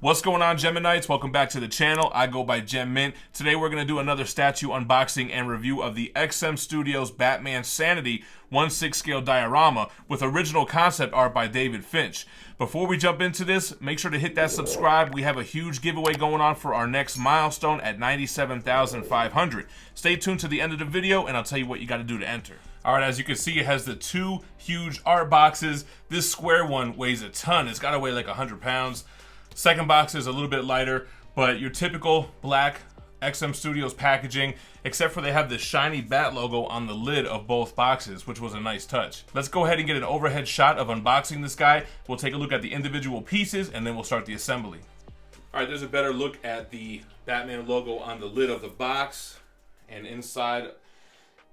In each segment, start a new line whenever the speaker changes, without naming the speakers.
What's going on, Geminites? Welcome back to the channel. I go by GemMint. Today we're going to do another statue unboxing and review of the XM Studios Batman Sanity 1/6 scale diorama with original concept art by David Finch. Before we jump into this, make sure to hit that subscribe. We have a huge giveaway going on for our next milestone at 97,500. Stay tuned to the end of the video and I'll tell you what you got to do to enter. Alright, as you can see, it has the two huge art boxes. This square one weighs a ton. It's got to weigh like 100 pounds. Second box is a little bit lighter, but your typical black XM Studios packaging, except for they have the shiny bat logo on the lid of both boxes, which was a nice touch. Let's go ahead and get an overhead shot of unboxing this guy. We'll take a look at the individual pieces and then we'll start the assembly. Alright, there's a better look at the Batman logo on the lid of the box, and inside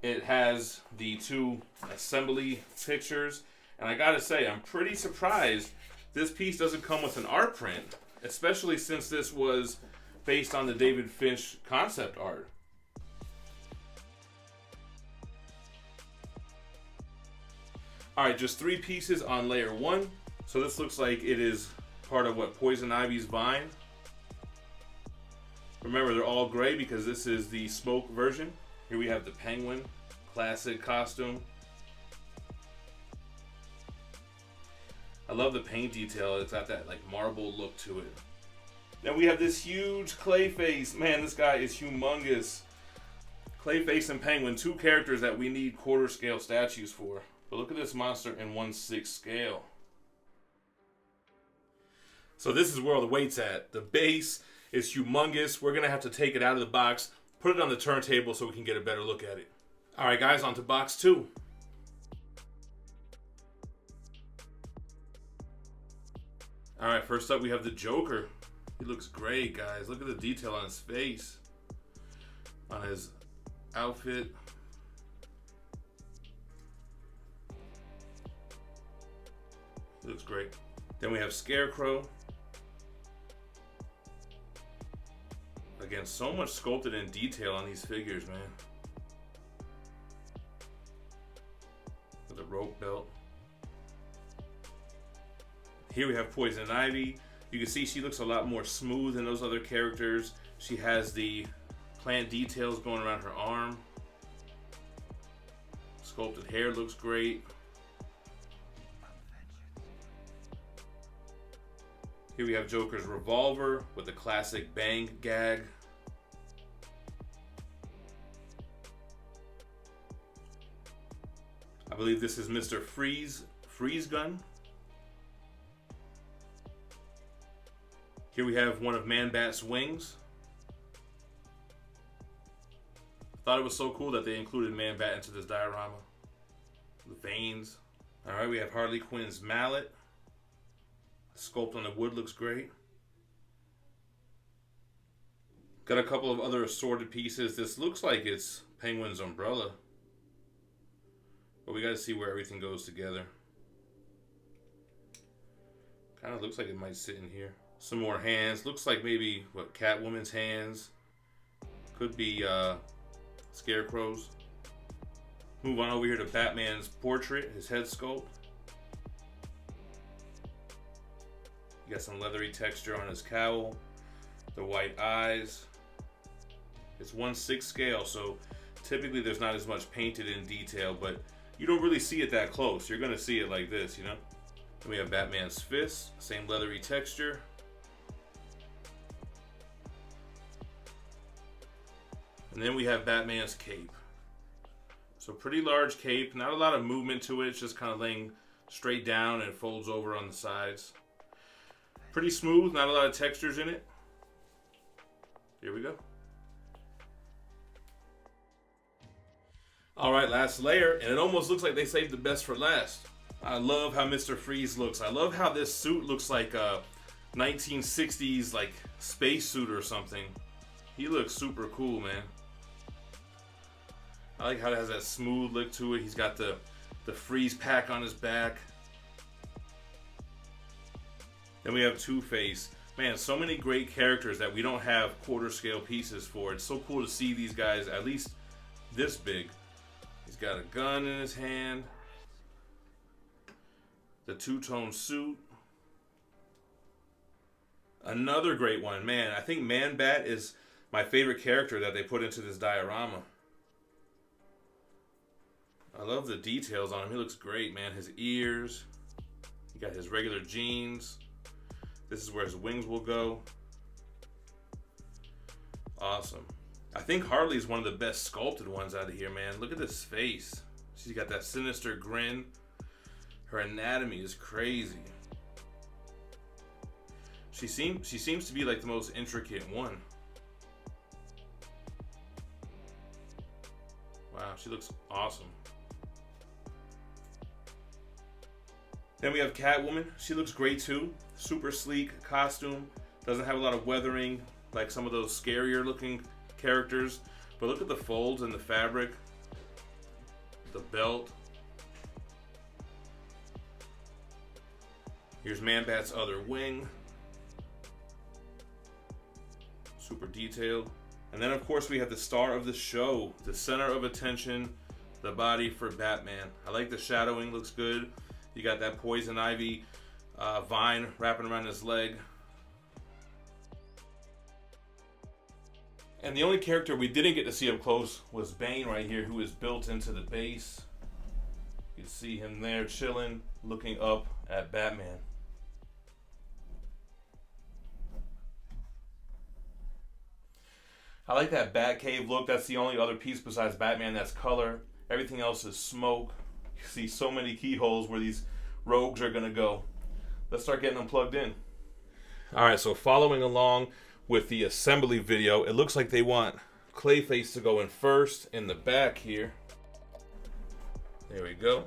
it has the two assembly pictures. And I gotta say, I'm pretty surprised this piece doesn't come with an art print, especially since this was based on the David Finch concept art. Alright, just three pieces on layer one. So this looks like it is part of what, Poison Ivy's vine. Remember, they're all gray because this is the smoke version. Here we have the Penguin, classic costume. I love the paint detail. It's got that like marble look to it. Then we have this huge Clayface. Man, this guy is humongous. Clayface and Penguin, two characters that we need quarter scale statues for. But look at this monster in 1/6 scale. So this is where all the weight's at. The base is humongous. We're gonna have to take it out of the box, put it on the turntable so we can get a better look at it. All right, guys, on to box two. All right, first up we have the Joker. He looks great, guys. Look at the detail on his face, on his outfit. He looks great. Then we have Scarecrow. Again, so much sculpted in detail on these figures, man. With the rope belt. Here we have Poison Ivy. You can see she looks a lot more smooth than those other characters. She has the plant details going around her arm. Sculpted hair looks great. Here we have Joker's revolver with the classic bang gag. I believe this is Mr. Freeze gun. Here we have one of Man-Bat's wings. Thought it was so cool that they included Man-Bat into this diorama. The veins. Alright, we have Harley Quinn's mallet. The sculpt on the wood looks great. Got a couple of other assorted pieces. This looks like it's Penguin's umbrella. But we gotta see where everything goes together. Kind of looks like it might sit in here. Some more hands. Looks like maybe, what, Catwoman's hands. Could be Scarecrow's. Move on over here to Batman's portrait, his head sculpt. You got some leathery texture on his cowl. The white eyes. It's 1/6 scale, so typically there's not as much painted in detail, but you don't really see it that close. You're going to see it like this, you know? Then we have Batman's fist, same leathery texture. And then we have Batman's cape. So pretty large cape, not a lot of movement to it. It's just kind of laying straight down and folds over on the sides. Pretty smooth, not a lot of textures in it. Here we go. All right, last layer, and it almost looks like they saved the best for last. I love how Mr. Freeze looks. I love how this suit looks like a 1960s like space suit or something. He looks super cool, man. I like how it has that smooth look to it. He's got the freeze pack on his back. Then we have Two-Face. Man, so many great characters that we don't have quarter scale pieces for. It's so cool to see these guys at least this big. He's got a gun in his hand. The two-tone suit. Another great one. Man, I think Man-Bat is my favorite character that they put into this diorama. I love the details on him. He looks great, man. His ears. He got his regular jeans. This is where his wings will go. Awesome. I think Harley's one of the best sculpted ones out of here, man. Look at this face. She's got that sinister grin. Her anatomy is crazy. She seems to be like the most intricate one. Wow, she looks awesome. Then we have Catwoman. She looks great too. Super sleek costume. Doesn't have a lot of weathering like some of those scarier looking characters. But look at the folds and the fabric. The belt. Here's Man-Bat's other wing. Super detailed. And then of course we have the star of the show, the center of attention, the body for Batman. I like the shadowing, looks good. You got that poison ivy vine wrapping around his leg. And the only character we didn't get to see up close was Bane right here, who is built into the base. You can see him there chilling, looking up at Batman. I like that Batcave look. That's the only other piece besides Batman that's color. Everything else is smoke. You see so many keyholes where these rogues are going to go. Let's start getting them plugged in. All right, so following along with the assembly video, it looks like they want Clayface to go in first in the back here. There we go.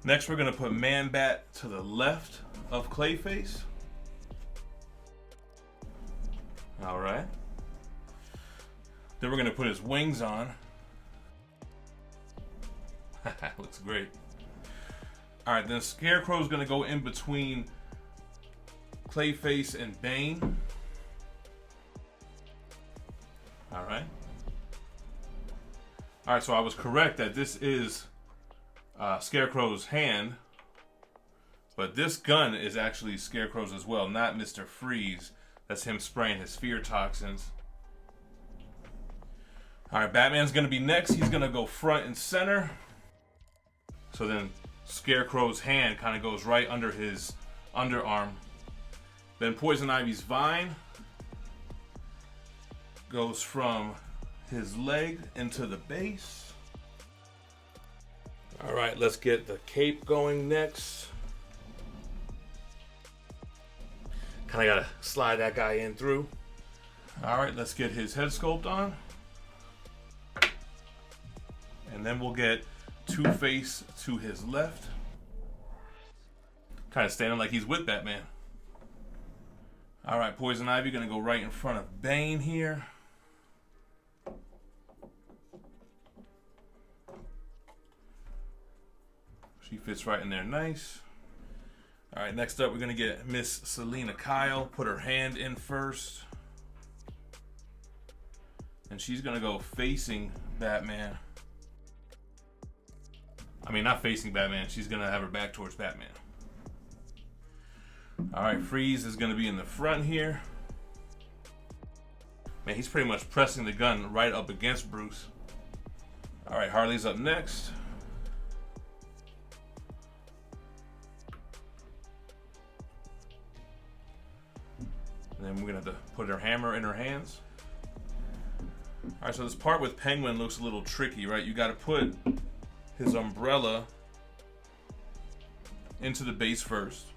Next, we're going to put Man-Bat to the left of Clayface. All right. Then we're going to put his wings on. Looks great. All right, then Scarecrow's going to go in between Clayface and Bane. All right. All right, so I was correct that this is Scarecrow's hand, but this gun is actually Scarecrow's as well, not Mr. Freeze. That's him spraying his fear toxins. All right, Batman's gonna be next. He's gonna go front and center. So then Scarecrow's hand kind of goes right under his underarm. Then Poison Ivy's vine goes from his leg into the base. All right, let's get the cape going next. Kind of gotta slide that guy in through. All right, let's get his head sculpt on. And then we'll get Two-Face to his left. Kind of standing like he's with Batman. All right, Poison Ivy gonna go right in front of Bane here. She fits right in there nice. All right, next up we're gonna get Miss Selina Kyle. Put her hand in first. And she's gonna go facing Batman. I mean, not facing Batman. She's going to have her back towards Batman. All right, Freeze is going to be in the front here. Man, he's pretty much pressing the gun right up against Bruce. All right, Harley's up next. And then we're going to have to put her hammer in her hands. All right, so this part with Penguin looks a little tricky, right? You got to put his umbrella into the base first.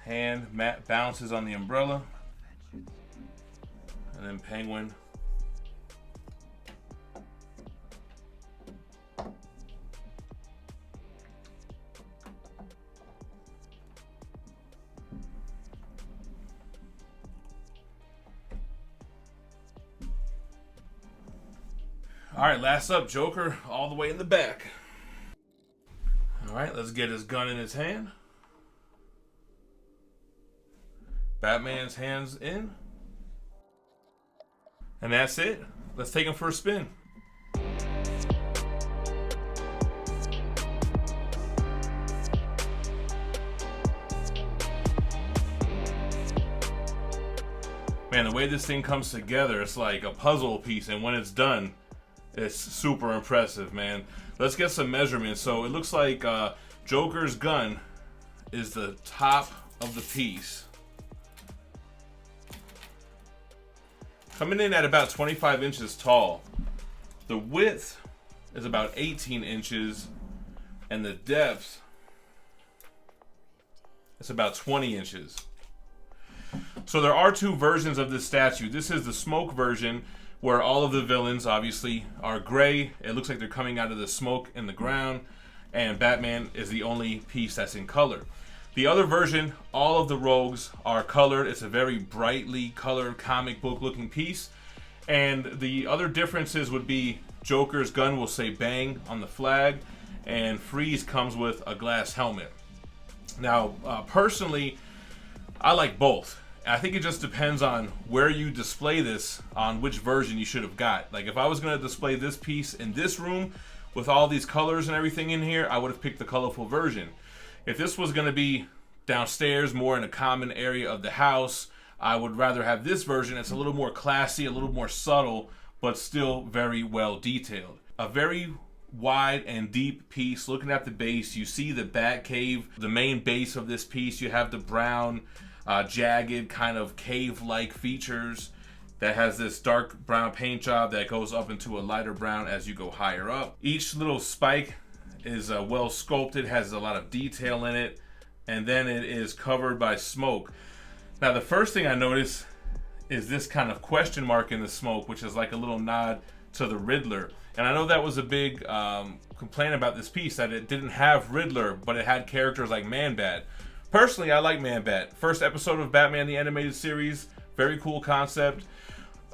Hand bounces on the umbrella. And then Penguin. All right, last up, Joker all the way in the back. All right, let's get his gun in his hand. Batman's hands in. And that's it. Let's take him for a spin. Man, the way this thing comes together, it's like a puzzle piece, and when it's done, it's super impressive, man. Let's get some measurements. So it looks like Joker's gun is the top of the piece, coming in at about 25 inches tall. The width is about 18 inches, and the depth is about 20 inches. So there are two versions of this statue. This is the smoke version, where all of the villains obviously are gray. It looks like they're coming out of the smoke in the ground, and Batman is the only piece that's in color. The other version, all of the rogues are colored. It's a very brightly colored comic book looking piece. And the other differences would be Joker's gun will say bang on the flag, and Freeze comes with a glass helmet. Now, personally, I like both. I think it just depends on where you display this, on which version you should have got. Like, if I was going to display this piece in this room with all these colors and everything in here, I would have picked the colorful version. If this was going to be downstairs, more in a common area of the house, I would rather have this version. It's a little more classy, a little more subtle, but still very well detailed. A very wide and deep piece. Looking at the base, you see the bat cave, the main base of this piece. You have the brown, jagged kind of cave-like features that has this dark brown paint job that goes up into a lighter brown as you go higher up. Each little spike is well sculpted, has a lot of detail in it, and then it is covered by smoke. Now, the first thing I notice is this kind of question mark in the smoke, which is like a little nod to the Riddler. And I know that was a big complaint about this piece, that it didn't have Riddler, but it had characters like Man-Bat. Personally, I like Man-Bat. First episode of Batman the Animated Series, very cool concept.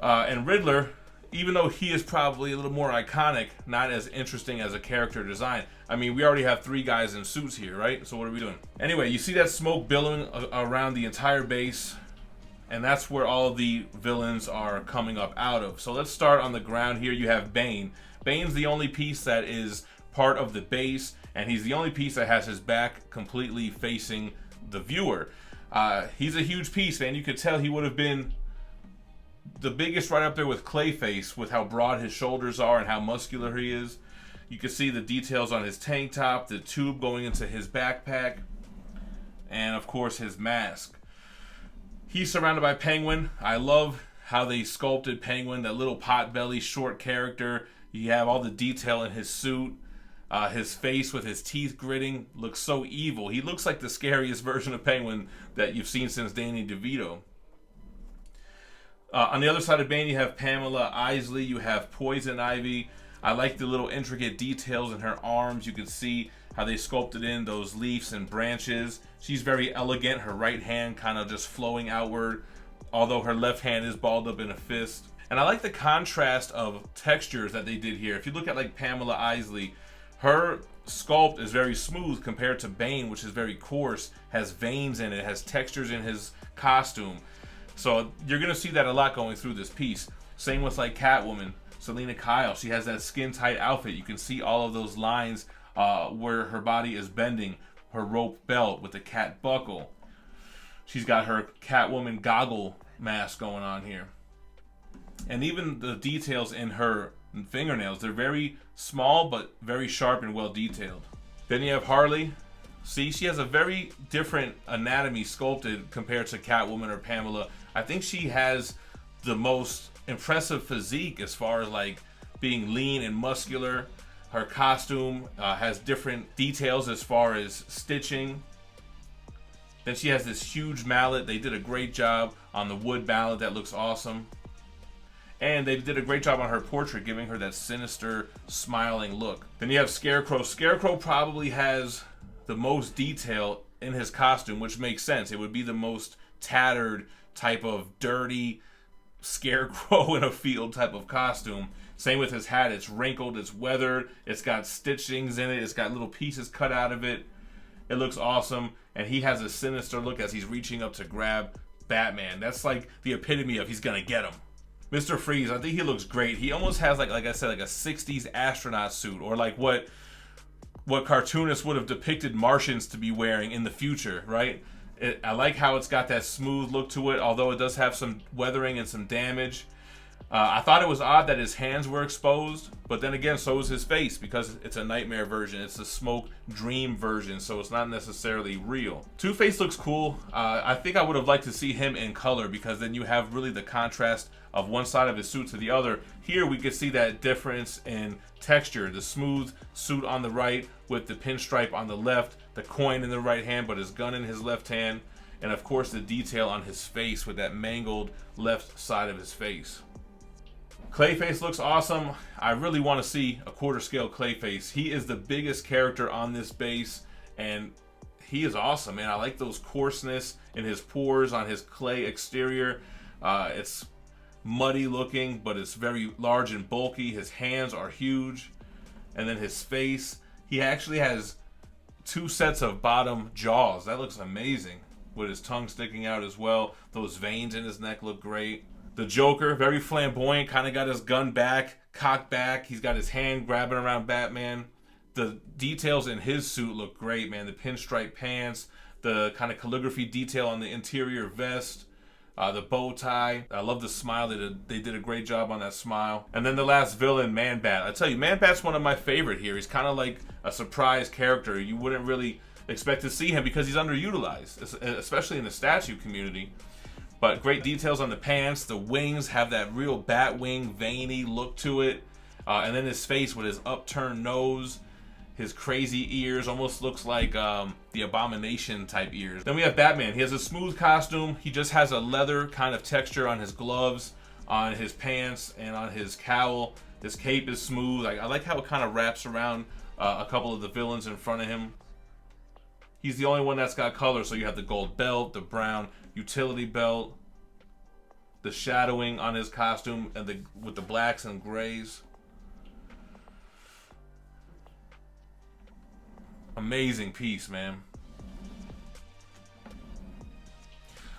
And Riddler, even though he is probably a little more iconic, not as interesting as a character design. I mean, we already have three guys in suits here, right? So what are we doing? Anyway, you see that smoke billowing around the entire base, and that's where all of the villains are coming up out of. So let's start on the ground here. You have Bane. Bane's the only piece that is part of the base, and he's the only piece that has his back completely facing the viewer. He's a huge piece, man. You could tell he would have been the biggest right up there with Clayface, with how broad his shoulders are and how muscular he is. You can see the details on his tank top, the tube going into his backpack, and of course his mask. He's surrounded by Penguin. I love how they sculpted Penguin, that little pot-belly short character. You have all the detail in his suit. His face with his teeth gritting looks so evil. He looks like the scariest version of Penguin that you've seen since Danny DeVito. On the other side of Bane, you have Pamela Isley. You have Poison Ivy. I like the little intricate details in her arms. You can see how they sculpted in those leaves and branches. She's very elegant. Her right hand kind of just flowing outward, although her left hand is balled up in a fist. And I like the contrast of textures that they did here. If you look at like Pamela Isley, her sculpt is very smooth compared to Bane, which is very coarse, has veins in it, has textures in his costume. So you're going to see that a lot going through this piece. Same with like Catwoman, Selena Kyle. She has that skin-tight outfit. You can see all of those lines where her body is bending. Her rope belt with the cat buckle. She's got her Catwoman goggle mask going on here. And even the details in her fingernails, they're very small but very sharp and well detailed. Then you have Harley. See, she has a very different anatomy sculpted compared to Catwoman or Pamela. I think she has the most impressive physique as far as like being lean and muscular. Her costume has different details as far as stitching. Then she has this huge mallet. They did a great job on the wood mallet. That looks awesome. And they did a great job on her portrait, giving her that sinister, smiling look. Then you have Scarecrow. Scarecrow probably has the most detail in his costume, which makes sense. It would be the most tattered type of dirty scarecrow in a field type of costume. Same with his hat. It's wrinkled, it's weathered, it's got stitchings in it, it's got little pieces cut out of it. It looks awesome, and he has a sinister look as he's reaching up to grab Batman. That's like the epitome of he's gonna get him. Mr. Freeze, I think he looks great. He almost has like I said, like a 60s astronaut suit, or like what cartoonists would have depicted Martians to be wearing in the future, right? I like how it's got that smooth look to it, although it does have some weathering and some damage. I thought it was odd that his hands were exposed, but then again, so is his face, because it's a nightmare version. It's a smoke dream version, so it's not necessarily real. Two-Face looks cool. I think I would have liked to see him in color, because then you have really the contrast of one side of his suit to the other. Here we could see that difference in texture. The smooth suit on the right with the pinstripe on the left, the coin in the right hand, but his gun in his left hand, and of course the detail on his face with that mangled left side of his face. Clayface looks awesome. I really want to see a quarter scale Clayface. He is the biggest character on this base, and he is awesome, man. I like those coarseness in his pores on his clay exterior. It's muddy looking, but it's very large and bulky. His hands are huge. And then his face, he actually has 2 sets of bottom jaws. That looks amazing, with his tongue sticking out as well. Those veins in his neck look great. The Joker, very flamboyant, kind of got his gun back, cocked back. He's got his hand grabbing around Batman. The details in his suit look great, man. The pinstripe pants, the kind of calligraphy detail on the interior vest, the bow tie. I love the smile. They did a great job on that smile. And then the last villain, Man-Bat. I tell you, Man-Bat's one of my favorite here. He's kind of like a surprise character. You wouldn't really expect to see him because he's underutilized, especially in the statue community. But great details on the pants. The wings have that real bat wing, veiny look to it. And then his face with his upturned nose, his crazy ears, almost looks like the Abomination type ears. Then we have Batman. He has a smooth costume. He just has a leather kind of texture on his gloves, on his pants, and on his cowl. His cape is smooth. I like how it kind of wraps around a couple of the villains in front of him. He's the only one that's got color, so you have the gold belt, the brown utility belt, the shadowing on his costume, and with the blacks and grays. Amazing piece, man.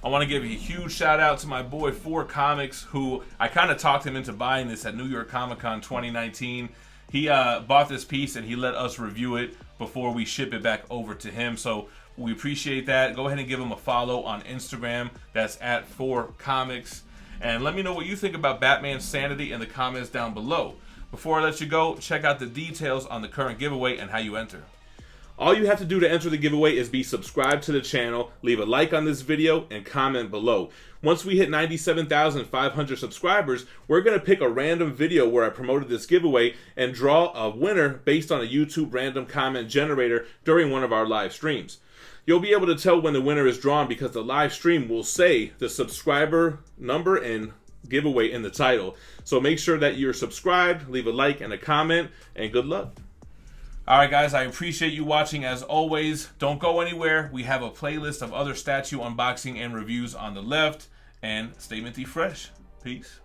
I want to give a huge shout out to my boy 4 Comics, who I kind of talked him into buying this at New York Comic Con 2019. He bought this piece and he let us review it before we ship it back over to him. So we appreciate that. Go ahead and give him a follow on Instagram. That's at 4 Comics. And let me know what you think about Batman Sanity in the comments down below. Before I let you go, check out the details on the current giveaway and how you enter. All you have to do to enter the giveaway is be subscribed to the channel, leave a like on this video, and comment below. Once we hit 97,500 subscribers, we're going to pick a random video where I promoted this giveaway and draw a winner based on a YouTube random comment generator during one of our live streams. You'll be able to tell when the winner is drawn because the live stream will say the subscriber number and giveaway in the title. So make sure that you're subscribed, leave a like and a comment, and good luck. Alright guys, I appreciate you watching as always. Don't go anywhere. We have a playlist of other statue unboxing and reviews on the left. And stay minty fresh. Peace.